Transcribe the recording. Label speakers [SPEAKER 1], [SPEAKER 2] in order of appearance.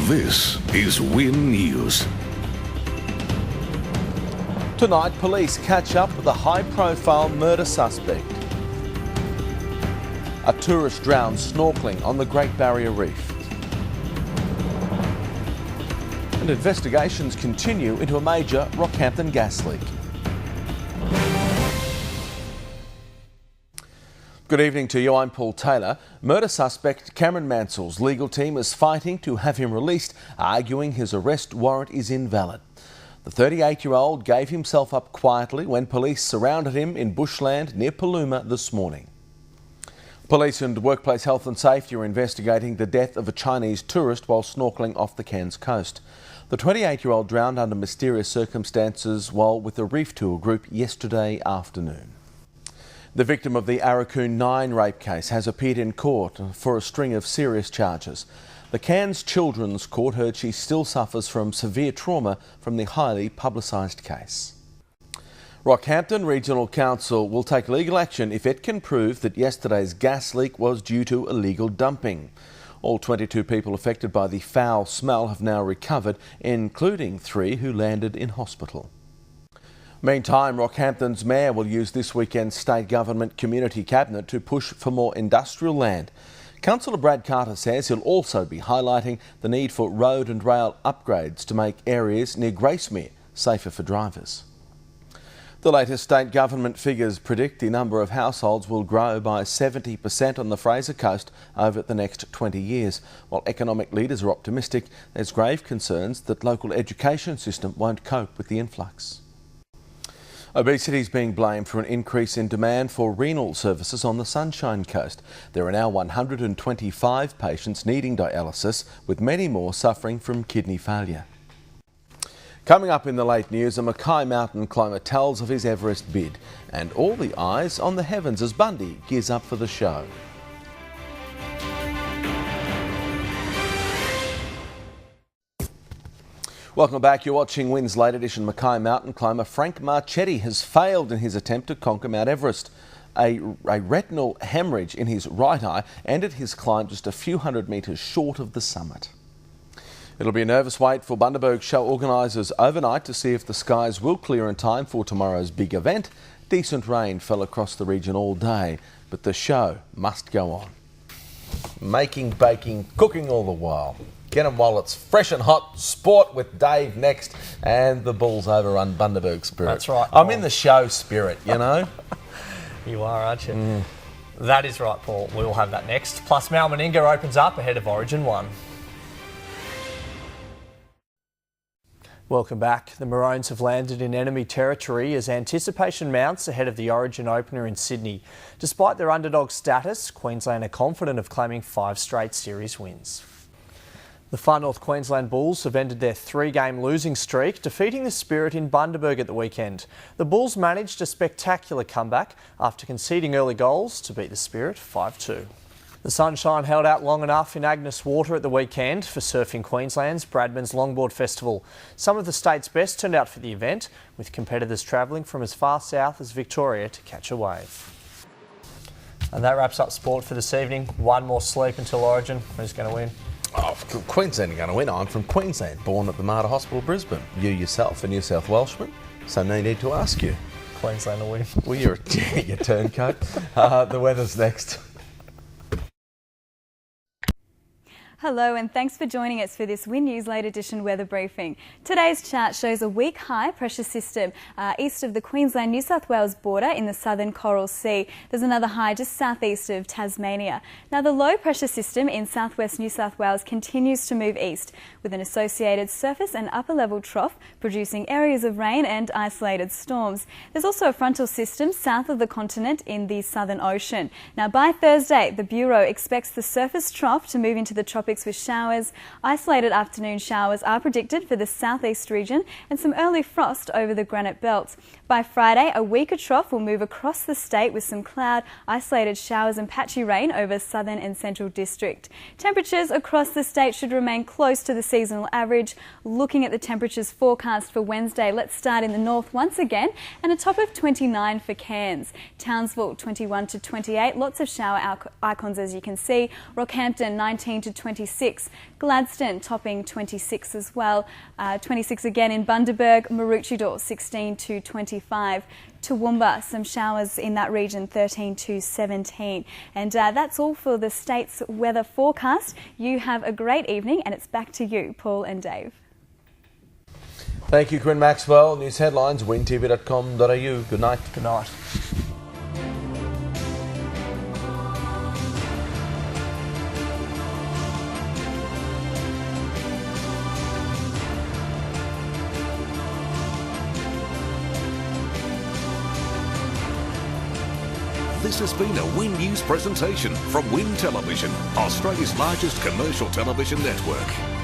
[SPEAKER 1] This is Win News.
[SPEAKER 2] Tonight, police catch up with a high-profile murder suspect. A tourist drowned snorkelling on the Great Barrier Reef. And investigations continue into a major Rockhampton gas leak. Good evening to you, I'm Paul Taylor. Murder suspect Cameron Mansell's legal team is fighting to have him released, arguing his arrest warrant is invalid. The 38-year-old gave himself up quietly when police surrounded him in bushland near Paluma this morning. Police and Workplace Health and Safety are investigating the death of a Chinese tourist while snorkelling off the Cairns coast. The 28-year-old drowned under mysterious circumstances while with a reef tour group yesterday afternoon. The victim of the Arakoon 9 rape case has appeared in court for a string of serious charges. The Cairns Children's Court heard she still suffers from severe trauma from the highly publicised case. Rockhampton Regional Council will take legal action if it can prove that yesterday's gas leak was due to illegal dumping. All 22 people affected by the foul smell have now recovered, including 3 who landed in hospital. Meantime, Rockhampton's mayor will use this weekend's state government community cabinet to push for more industrial land. Councillor Brad Carter says he'll also be highlighting the need for road and rail upgrades to make areas near Gracemere safer for drivers. The latest state government figures predict the number of households will grow by 70% on the Fraser Coast over the next 20 years. While economic leaders are optimistic, there's grave concerns that local education system won't cope with the influx. Obesity is being blamed for an increase in demand for renal services on the Sunshine Coast. There are now 125 patients needing dialysis, with many more suffering from kidney failure. Coming up in the late news, a Mackay mountain climber tells of his Everest bid, and all the eyes on the heavens as Bundy gears up for the show. Welcome back. You're watching Win's late edition. Mackay mountain climber Frank Marchetti has failed in his attempt to conquer Mount Everest. A retinal hemorrhage in his right eye ended his climb just a few hundred metres short of the summit. It'll be a nervous wait for Bundaberg show organisers overnight to see if the skies will clear in time for tomorrow's big event. Decent rain fell across the region all day, but the show must go on. Making, baking, cooking all the while. Get them while it's fresh and hot. Sport with Dave next, and the Bulls overrun Bundaberg spirit.
[SPEAKER 3] That's right,
[SPEAKER 2] Paul.
[SPEAKER 3] I'm
[SPEAKER 2] in the show spirit, you know.
[SPEAKER 3] You are, aren't you? That is right, Paul. We will have that next. Plus, McLenaghan opens up ahead of Origin 1. Welcome back. The Maroons have landed in enemy territory as anticipation mounts ahead of the Origin opener in Sydney. Despite their underdog status, Queensland are confident of claiming 5 straight series wins. The Far North Queensland Bulls have ended their 3-game losing streak, defeating the Spirit in Bundaberg at the weekend. The Bulls managed a spectacular comeback after conceding early goals to beat the Spirit 5-2. The Sunshine held out long enough in Agnes Water at the weekend for Surfing Queensland's Bradman's Longboard Festival. Some of the state's best turned out for the event, with competitors travelling from as far south as Victoria to catch a wave. And that wraps up sport for this evening. One more sleep until Origin. Who's going to win?
[SPEAKER 2] Oh, Queensland are going to win. I'm from Queensland, born at the Mater Hospital, Brisbane. You yourself a New South Welshman, so no need to ask you.
[SPEAKER 3] Queensland will win.
[SPEAKER 2] Well, you're a turncoat. The weather's next.
[SPEAKER 4] Hello and thanks for joining us for this Win News Late Edition weather briefing. Today's chart shows a weak high pressure system east of the Queensland-New South Wales border in the southern Coral Sea. There's another high just southeast of Tasmania. Now the low pressure system in southwest New South Wales continues to move east with an associated surface and upper level trough producing areas of rain and isolated storms. There's also a frontal system south of the continent in the Southern Ocean. Now by Thursday, the Bureau expects the surface trough to move into the tropics with showers. Isolated afternoon showers are predicted for the southeast region and some early frost over the granite belt. By Friday, a weaker trough will move across the state with some cloud, isolated showers and patchy rain over southern and central district. Temperatures across the state should remain close to the seasonal average. Looking at the temperatures forecast for Wednesday, let's start in the north once again and a top of 29 for Cairns. Townsville 21 to 28, lots of shower icons as you can see. Rockhampton 19 to 20 26. Gladstone topping 26 as well. 26 again in Bundaberg. Maroochydore 16 to 25. Toowoomba, some showers in that region, 13 to 17. And that's all for the state's weather forecast. You have a great evening, and it's back to you, Paul and Dave.
[SPEAKER 2] Thank you, Corinne. Maxwell. News headlines, wintv.com.au. Good night.
[SPEAKER 3] Good night.
[SPEAKER 1] This has been a Win News presentation from Win Television, Australia's largest commercial television network.